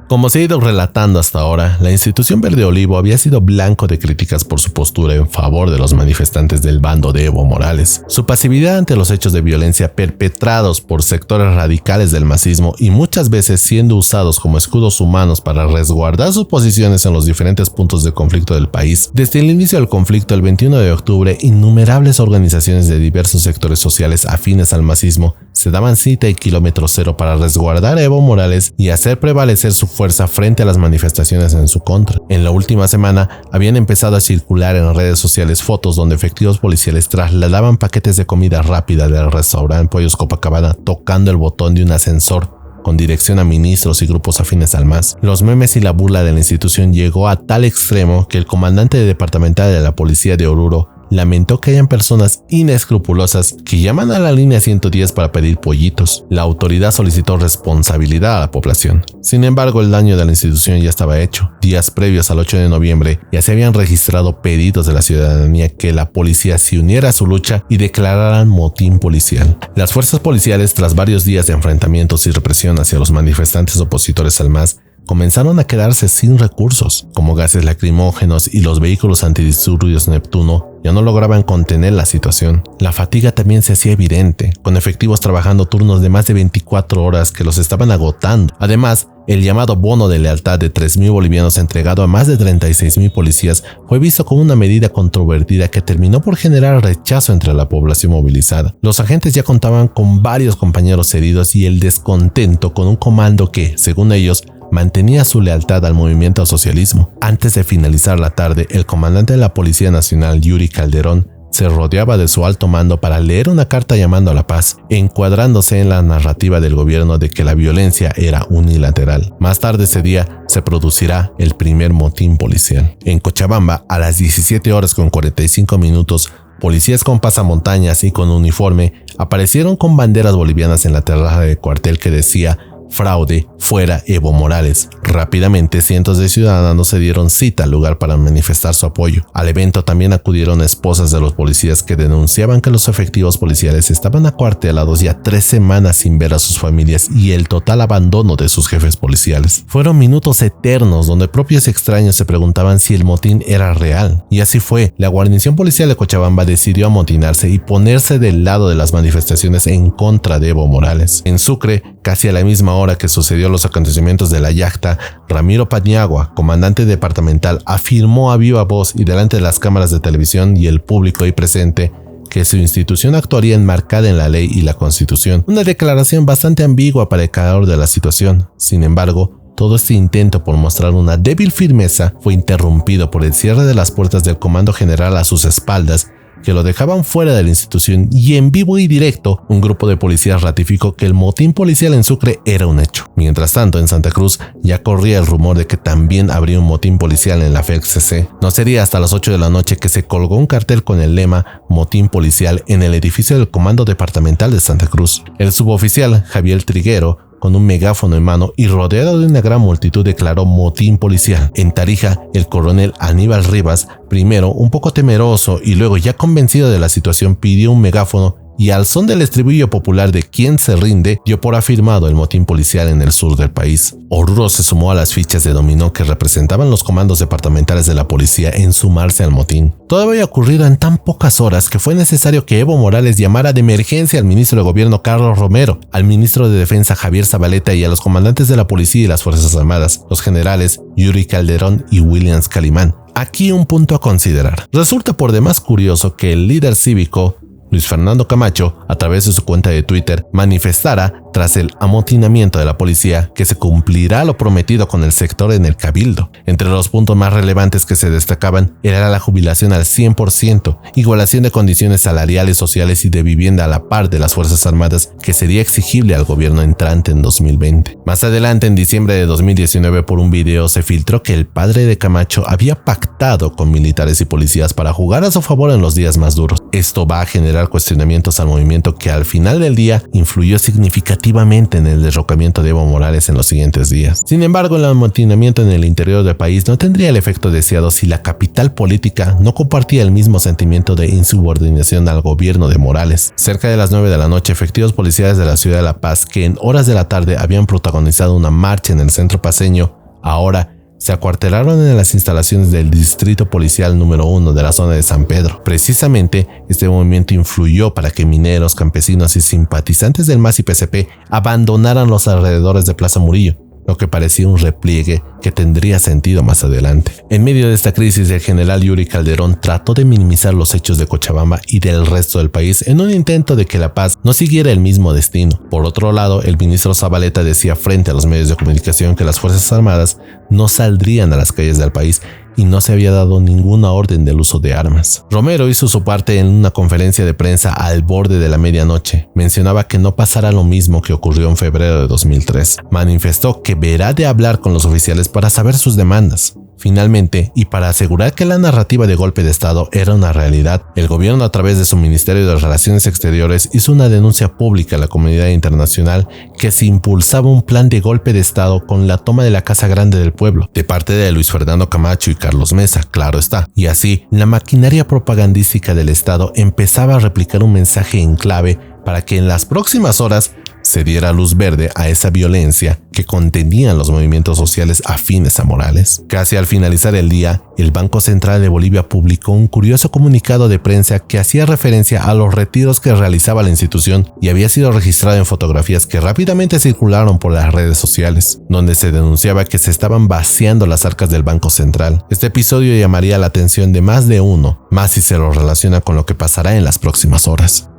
Como se ha ido relatando hasta ahora, la institución Verde Olivo había sido blanco de críticas por su postura en favor de los manifestantes del bando de Evo Morales. Su pasividad ante los hechos de violencia perpetrados por sectores radicales del masismo y muchas veces siendo usados como escudos humanos para resguardar sus posiciones en los diferentes puntos de conflicto del país. Desde el inicio del conflicto, el 21 de octubre, innumerables organizaciones de diversos sectores sociales afines al masismo se daban cita en kilómetro cero para resguardar a Evo Morales y hacer prevalecer su fuerza frente a las manifestaciones en su contra. En la última semana habían empezado a circular en redes sociales fotos donde efectivos policiales trasladaban paquetes de comida rápida del restaurante Pollos Copacabana tocando el botón de un ascensor con dirección a ministros y grupos afines al MAS. Los memes y la burla de la institución llegó a tal extremo que el comandante departamental de la policía de Oruro lamentó que hayan personas inescrupulosas que llaman a la línea 110 para pedir pollitos. La autoridad solicitó responsabilidad a la población. Sin embargo, el daño de la institución ya estaba hecho. Días previos al 8 de noviembre ya se habían registrado pedidos de la ciudadanía que la policía se uniera a su lucha y declararan motín policial. Las fuerzas policiales, tras varios días de enfrentamientos y represión hacia los manifestantes opositores al MAS, comenzaron a quedarse sin recursos, como gases lacrimógenos, y los vehículos antidisturbios Neptuno ya no lograban contener la situación. La fatiga también se hacía evidente, con efectivos trabajando turnos de más de 24 horas que los estaban agotando. Además, el llamado bono de lealtad de 3.000 bolivianos entregado a más de 36.000 policías fue visto como una medida controvertida que terminó por generar rechazo entre la población movilizada. Los agentes ya contaban con varios compañeros heridos y el descontento con un comando que, según ellos, mantenía su lealtad al movimiento al socialismo. Antes de finalizar la tarde, el comandante de la Policía Nacional, Yuri Calderón, se rodeaba de su alto mando para leer una carta llamando a la paz, encuadrándose en la narrativa del gobierno de que la violencia era unilateral. Más tarde ese día se producirá el primer motín policial. En Cochabamba, a las 17 horas con 45 minutos, policías con pasamontañas y con uniforme aparecieron con banderas bolivianas en la terraza del cuartel que decía: fraude, fuera Evo Morales. Rápidamente, cientos de ciudadanos se dieron cita al lugar para manifestar su apoyo. Al evento también acudieron esposas de los policías que denunciaban que los efectivos policiales estaban acuartelados ya 3 semanas sin ver a sus familias y el total abandono de sus jefes policiales. Fueron minutos eternos donde propios extraños se preguntaban si el motín era real. Y así fue. La guarnición policial de Cochabamba decidió amotinarse y ponerse del lado de las manifestaciones en contra de Evo Morales. En Sucre, casi a la misma hora que sucedió los acontecimientos de la yacta, Ramiro Paniagua, comandante departamental, afirmó a viva voz y delante de las cámaras de televisión y el público ahí presente que su institución actuaría enmarcada en la ley y la Constitución. Una declaración bastante ambigua para el calor de la situación. Sin embargo, todo este intento por mostrar una débil firmeza fue interrumpido por el cierre de las puertas del Comando General a sus espaldas que lo dejaban fuera de la institución, y en vivo y directo un grupo de policías ratificó que el motín policial en Sucre era un hecho. Mientras tanto, en Santa Cruz ya corría el rumor de que también habría un motín policial en la FECCC. No sería hasta las 8 de la noche que se colgó un cartel con el lema "Motín policial" en el edificio del Comando Departamental de Santa Cruz. El suboficial Javier Triguero, con un megáfono en mano y rodeado de una gran multitud, declaró motín policial. En Tarija, el coronel Aníbal Rivas, primero un poco temeroso y luego ya convencido de la situación, pidió un megáfono y al son del estribillo popular de "Quien se rinde", dio por afirmado el motín policial en el sur del país. Oruro se sumó a las fichas de dominó que representaban los comandos departamentales de la policía en sumarse al motín. Todo había ocurrido en tan pocas horas que fue necesario que Evo Morales llamara de emergencia al ministro de Gobierno Carlos Romero, al ministro de Defensa Javier Zabaleta y a los comandantes de la policía y las Fuerzas Armadas, los generales Yuri Calderón y Williams Calimán. Aquí un punto a considerar. Resulta por demás curioso que el líder cívico Luis Fernando Camacho, a través de su cuenta de Twitter, manifestara, tras el amotinamiento de la policía, que se cumplirá lo prometido con el sector en el Cabildo. Entre los puntos más relevantes que se destacaban era la jubilación al 100%, igualación de condiciones salariales, sociales y de vivienda a la par de las Fuerzas Armadas, que sería exigible al gobierno entrante en 2020. Más adelante, en diciembre de 2019, por un video se filtró que el padre de Camacho había pactado con militares y policías para jugar a su favor en los días más duros. Esto va a generar cuestionamientos al movimiento, que al final del día influyó significativamente en el derrocamiento de Evo Morales en los siguientes días. Sin embargo, el amotinamiento en el interior del país no tendría el efecto deseado si la capital política no compartía el mismo sentimiento de insubordinación al gobierno de Morales. Cerca de las 9 de la noche, efectivos policiales de la ciudad de La Paz, que en horas de la tarde habían protagonizado una marcha en el centro paceño, ahora se acuartelaron en las instalaciones del Distrito Policial número 1 de la zona de San Pedro. Precisamente, este movimiento influyó para que mineros, campesinos y simpatizantes del MAS y PCP abandonaran los alrededores de Plaza Murillo, lo que parecía un repliegue que tendría sentido más adelante. En medio de esta crisis, el general Yuri Calderón trató de minimizar los hechos de Cochabamba y del resto del país en un intento de que La Paz no siguiera el mismo destino. Por otro lado, el ministro Zabaleta decía frente a los medios de comunicación que las Fuerzas Armadas no saldrían a las calles del país y no se había dado ninguna orden del uso de armas. Romero hizo su parte en una conferencia de prensa al borde de la medianoche. Mencionaba que no pasará lo mismo que ocurrió en febrero de 2003. Manifestó que verá de hablar con los oficiales para saber sus demandas. Finalmente, y para asegurar que la narrativa de golpe de Estado era una realidad, el gobierno, a través de su Ministerio de Relaciones Exteriores, hizo una denuncia pública a la comunidad internacional que se impulsaba un plan de golpe de Estado con la toma de la Casa Grande del Pueblo, de parte de Luis Fernando Camacho y Carlos Mesa, claro está. Y así, la maquinaria propagandística del Estado empezaba a replicar un mensaje en clave para que en las próximas horas se diera luz verde a esa violencia que contenían los movimientos sociales afines a Morales. Casi al finalizar el día, el Banco Central de Bolivia publicó un curioso comunicado de prensa que hacía referencia a los retiros que realizaba la institución y había sido registrado en fotografías que rápidamente circularon por las redes sociales, donde se denunciaba que se estaban vaciando las arcas del Banco Central. Este episodio llamaría la atención de más de uno, más si se lo relaciona con lo que pasará en las próximas horas.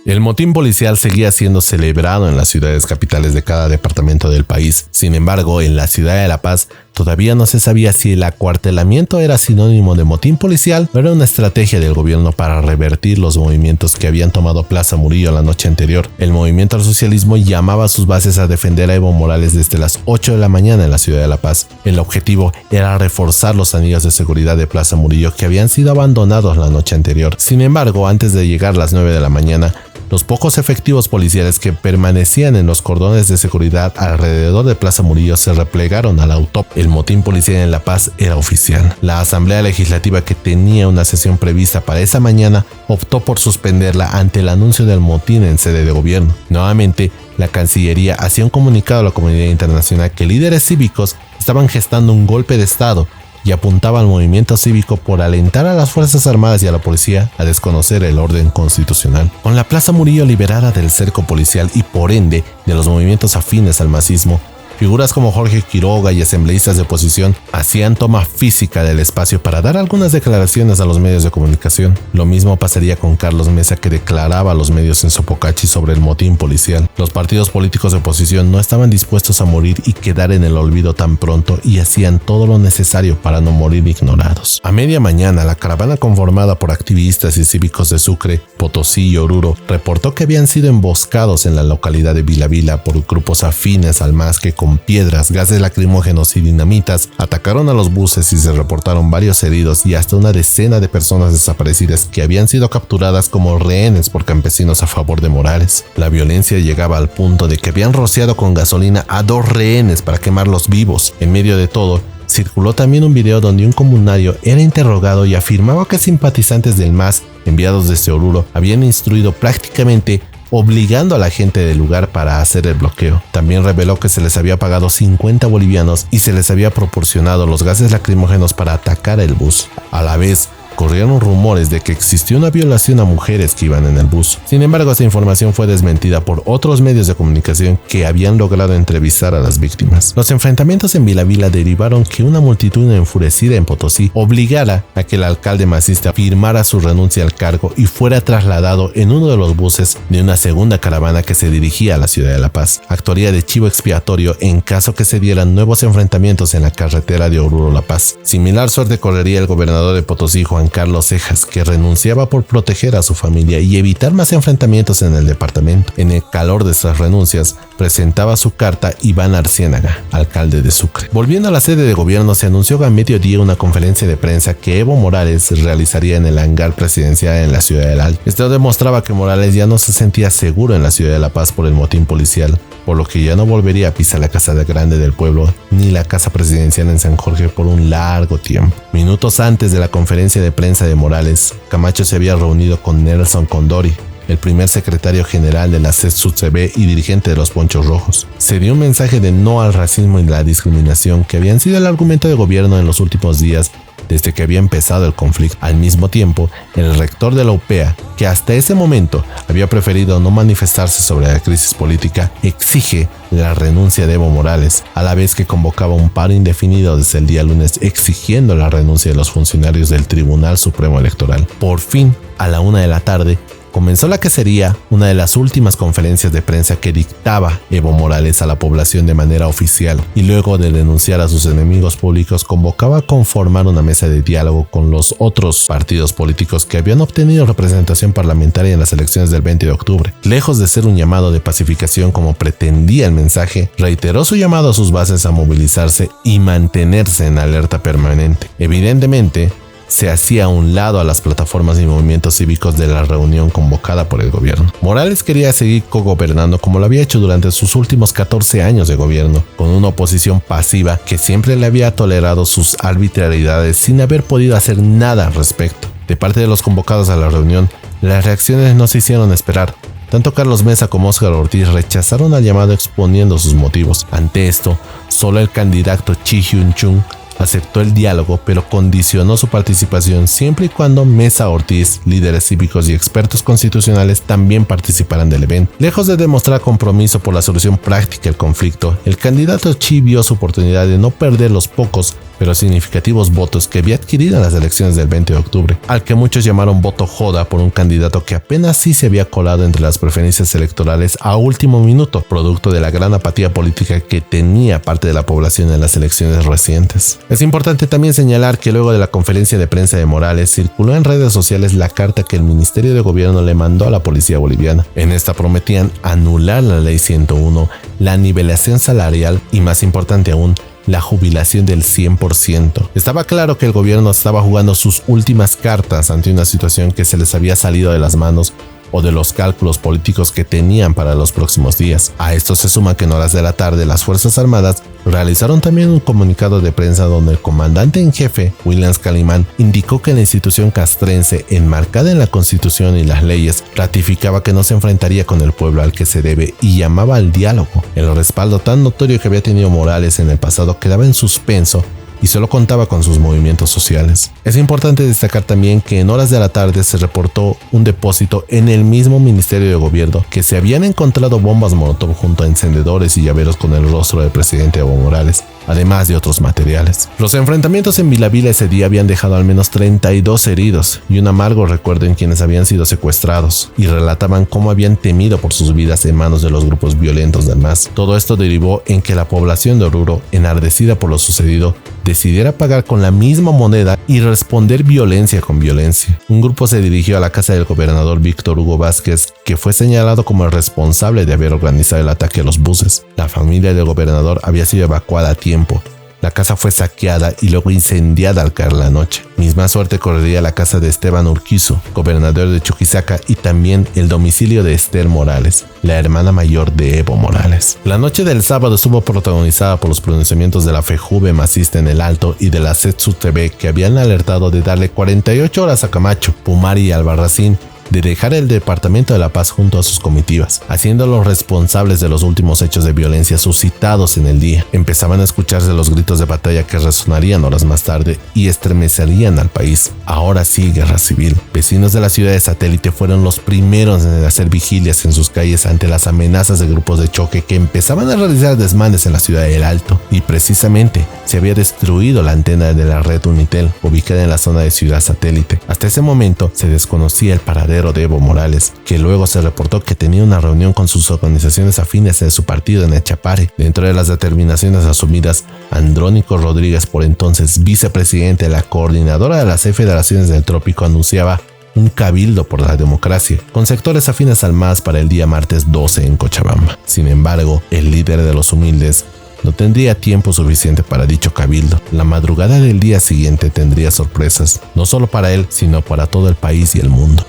El motín policial seguía siendo celebrado en las ciudades capitales de cada departamento del país. Sin embargo, en la ciudad de La Paz todavía no se sabía si el acuartelamiento era sinónimo de motín policial o era una estrategia del gobierno para revertir los movimientos que habían tomado Plaza Murillo la noche anterior. El movimiento al socialismo llamaba a sus bases a defender a Evo Morales desde las 8 de la mañana en la ciudad de La Paz. El objetivo era reforzar los anillos de seguridad de Plaza Murillo que habían sido abandonados la noche anterior. Sin embargo, antes de llegar las 9 de la mañana, los pocos efectivos policiales que permanecían en los cordones de seguridad alrededor de Plaza Murillo se replegaron a la UTOP. El motín policial en La Paz era oficial. La Asamblea Legislativa, que tenía una sesión prevista para esa mañana, optó por suspenderla ante el anuncio del motín en sede de gobierno. Nuevamente, la Cancillería hacía un comunicado a la comunidad internacional que líderes cívicos estaban gestando un golpe de Estado y apuntaba al movimiento cívico por alentar a las Fuerzas Armadas y a la policía a desconocer el orden constitucional. Con la Plaza Murillo liberada del cerco policial y por ende de los movimientos afines al masismo, Figuras como Jorge Quiroga y asambleístas de oposición hacían toma física del espacio para dar algunas declaraciones a los medios de comunicación. Lo mismo pasaría con Carlos Mesa, que declaraba a los medios en Sopocachi sobre el motín policial. Los partidos políticos de oposición no estaban dispuestos a morir y quedar en el olvido tan pronto, y hacían todo lo necesario para no morir ignorados. A media mañana, la caravana conformada por activistas y cívicos de Sucre, Potosí y Oruro reportó que habían sido emboscados en la localidad de Vila Vila por grupos afines al MAS que con piedras, gases lacrimógenos y dinamitas atacaron a los buses, y se reportaron varios heridos y hasta una decena de personas desaparecidas que habían sido capturadas como rehenes por campesinos a favor de Morales. La violencia llegaba al punto de que habían rociado con gasolina a 2 rehenes para quemarlos vivos. En medio de todo, circuló también un video donde un comunario era interrogado y afirmaba que simpatizantes del MAS enviados desde Oruro habían instruido prácticamente obligando a la gente del lugar para hacer el bloqueo. También reveló que se les había pagado 50 bolivianos y se les había proporcionado los gases lacrimógenos para atacar el bus. A la vez, corrieron rumores de que existió una violación a mujeres que iban en el bus. Sin embargo, esta información fue desmentida por otros medios de comunicación que habían logrado entrevistar a las víctimas. Los enfrentamientos en Vila Vila derivaron que una multitud enfurecida en Potosí obligara a que el alcalde masista firmara su renuncia al cargo y fuera trasladado en uno de los buses de una segunda caravana que se dirigía a la ciudad de La Paz. Actuaría de chivo expiatorio en caso que se dieran nuevos enfrentamientos en la carretera de Oruro-La Paz. Similar suerte correría el gobernador de Potosí, Juan Carlos Cejas, que renunciaba por proteger a su familia y evitar más enfrentamientos en el departamento. En el calor de esas renuncias, presentaba su carta Iván Arciénaga, alcalde de Sucre. Volviendo a la sede de gobierno, se anunció a mediodía una conferencia de prensa que Evo Morales realizaría en el hangar presidencial en la ciudad del Alto. Esto demostraba que Morales ya no se sentía seguro en la ciudad de La Paz por el motín policial, por lo que ya no volvería a pisar la Casa Grande del Pueblo ni la Casa Presidencial en San Jorge por un largo tiempo. Minutos antes de la conferencia de prensa de Morales, Camacho se había reunido con Nelson Condori, el primer secretario general de la CESUCB y dirigente de los Ponchos Rojos. Se dio un mensaje de no al racismo y la discriminación que habían sido el argumento de gobierno en los últimos días desde que había empezado el conflicto. Al mismo tiempo, el rector de la UPEA, que hasta ese momento había preferido no manifestarse sobre la crisis política, exige la renuncia de Evo Morales, a la vez que convocaba un paro indefinido desde el día lunes exigiendo la renuncia de los funcionarios del Tribunal Supremo Electoral. Por fin, a la 1 de la tarde, comenzó la que sería una de las últimas conferencias de prensa que dictaba Evo Morales a la población de manera oficial, y luego de denunciar a sus enemigos públicos convocaba a conformar una mesa de diálogo con los otros partidos políticos que habían obtenido representación parlamentaria en las elecciones del 20 de octubre. Lejos de ser un llamado de pacificación como pretendía el mensaje, reiteró su llamado a sus bases a movilizarse y mantenerse en alerta permanente. Evidentemente, se hacía a un lado a las plataformas y movimientos cívicos de la reunión convocada por el gobierno. Morales quería seguir cogobernando como lo había hecho durante sus últimos 14 años de gobierno, con una oposición pasiva que siempre le había tolerado sus arbitrariedades sin haber podido hacer nada al respecto. De parte de los convocados a la reunión, las reacciones no se hicieron esperar. Tanto Carlos Mesa como Óscar Ortiz rechazaron al llamado exponiendo sus motivos. Ante esto, solo el candidato Chi Hyun-chung aceptó el diálogo, pero condicionó su participación siempre y cuando Mesa, Ortiz, líderes cívicos y expertos constitucionales también participaran del evento. Lejos de demostrar compromiso por la solución práctica del conflicto, el candidato Chi vio su oportunidad de no perder los pocos pero significativos votos que había adquirido en las elecciones del 20 de octubre, al que muchos llamaron voto joda por un candidato que apenas sí se había colado entre las preferencias electorales a último minuto, producto de la gran apatía política que tenía parte de la población en las elecciones recientes. Es importante también señalar que luego de la conferencia de prensa de Morales, circuló en redes sociales la carta que el Ministerio de Gobierno le mandó a la policía boliviana. En esta prometían anular la Ley 101, la nivelación salarial y, más importante aún, la jubilación del 100%. Estaba claro que el gobierno estaba jugando sus últimas cartas ante una situación que se les había salido de las manos o de los cálculos políticos que tenían para los próximos días. A esto se suma que en horas de la tarde las Fuerzas Armadas realizaron también un comunicado de prensa donde el comandante en jefe, Williams Calimán, indicó que la institución castrense, enmarcada en la Constitución y las leyes, ratificaba que no se enfrentaría con el pueblo al que se debe y llamaba al diálogo. El respaldo tan notorio que había tenido Morales en el pasado quedaba en suspenso y solo contaba con sus movimientos sociales. Es importante destacar también que en horas de la tarde se reportó un depósito en el mismo Ministerio de Gobierno que se habían encontrado bombas molotov junto a encendedores y llaveros con el rostro del presidente Evo Morales, además de otros materiales. Los enfrentamientos en Vila ese día habían dejado al menos 32 heridos y un amargo recuerdo en quienes habían sido secuestrados y relataban cómo habían temido por sus vidas en manos de los grupos violentos del MAS. Todo esto derivó en que la población de Oruro, enardecida por lo sucedido, decidiera pagar con la misma moneda y responder violencia con violencia. Un grupo se dirigió a la casa del gobernador Víctor Hugo Vázquez, que fue señalado como el responsable de haber organizado el ataque a los buses. La familia del gobernador había sido evacuada a tiempo. La casa fue saqueada y luego incendiada al caer la noche. Misma suerte correría la casa de Esteban Urquizo, gobernador de Chuquisaca, y también el domicilio de Esther Morales, la hermana mayor de Evo Morales. La noche del sábado estuvo protagonizada por los pronunciamientos de la FEJUVE masista en el Alto y de la CETSU TV, que habían alertado de darle 48 horas a Camacho, Pumari y Albarracín de dejar el Departamento de la Paz junto a sus comitivas, haciéndolos responsables de los últimos hechos de violencia suscitados en el día. Empezaban a escucharse los gritos de batalla que resonarían horas más tarde y estremecerían al país. Ahora sí, guerra civil. Vecinos de la ciudad de Satélite fueron los primeros en hacer vigilias en sus calles ante las amenazas de grupos de choque que empezaban a realizar desmanes en la ciudad del Alto. Y precisamente se había destruido la antena de la red Unitel, ubicada en la zona de Ciudad Satélite. Hasta ese momento se desconocía el paradero de Evo Morales, que luego se reportó que tenía una reunión con sus organizaciones afines de su partido en Echapare. Dentro de las determinaciones asumidas, Andrónico Rodríguez, por entonces vicepresidente de la coordinadora de las 6 federaciones del Trópico, anunciaba un cabildo por la democracia, con sectores afines al MAS para el día martes 12 en Cochabamba. Sin embargo, el líder de los humildes no tendría tiempo suficiente para dicho cabildo. La madrugada del día siguiente tendría sorpresas, no solo para él, sino para todo el país y el mundo.